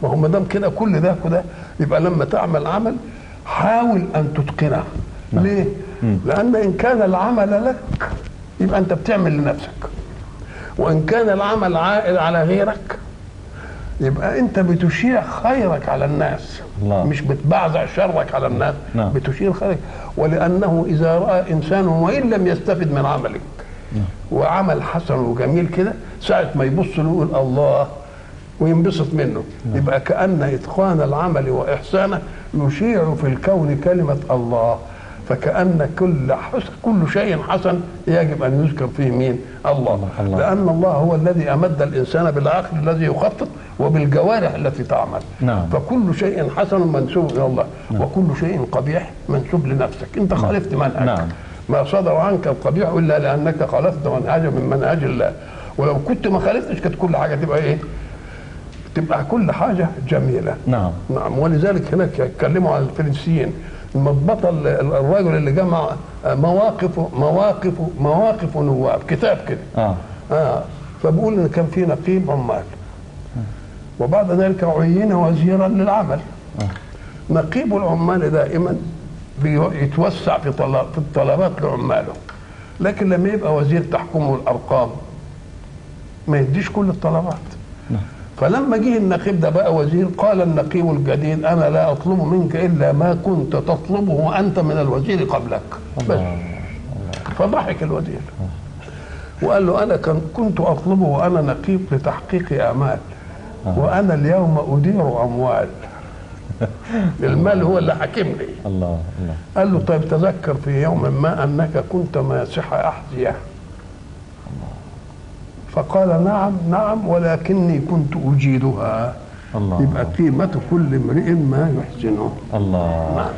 ما هو ما دام كده كل ده كده يبقى لما تعمل عمل حاول ان تتقنه. ليه؟ لان ان كان العمل لك يبقى انت بتعمل لنفسك، وان كان العمل عائد على غيرك يبقى انت بتشيع خيرك على الناس. الله. مش بتبعزع شرك على الناس. نعم. بتشير خيرك. ولانه اذا راى انسان وان لم يستفد من عملك وعمل حسن وجميل كده، ساعه ما يبص له يقول الله وينبسط منه. يبقى كأن إتقان العمل وإحسانه يشيع في الكون كلمة الله. فكأن كل شيء حسن يجب أن يذكر فيه مين؟ الله. لأن الله هو الذي أمد الإنسان بالعقل الذي يخطط وبالجوارح التي تعمل. فكل شيء حسن منسوب إلى الله، وكل شيء قبيح منسوب لنفسك. أنت خالفت منهج. ما صدر عنك القبيح إلا لأنك خالفت منهجا من منهج الله. ولو كنت ما خالفتش كانت كل حاجة تبقى إيه؟ تبقى كل حاجة جميلة. نعم. ولذلك هناك يتكلموا عن الفرنسيين. بطل الرجل اللي جمع مواقف نواب، كتاب كده. فبقول ان كان في نقيب عمال، وبعد ذلك عين وزيرا للعمل. نقيب العمال دائما بيتوسع في الطلبات لعماله، لكن لما يبقى وزير تحكمه الارقام ما يديش كل الطلبات. فلما جه النقيب ده بقى وزير، قال النقيب الجديد انا لا اطلب منك الا ما كنت تطلبه انت من الوزير قبلك. بس. فضحك الوزير وقال له انا كنت اطلبه وانا نقيب لتحقيق امال، وانا اليوم ادير اموال. المال هو اللي حاكمني. الله. قال له طيب تذكر في يوم ما انك كنت ماسح احذيه. فقال نعم ولكني كنت أجيدها. الله. يبقى قيمة كل امرئ ما يحسنه. الله. نعم.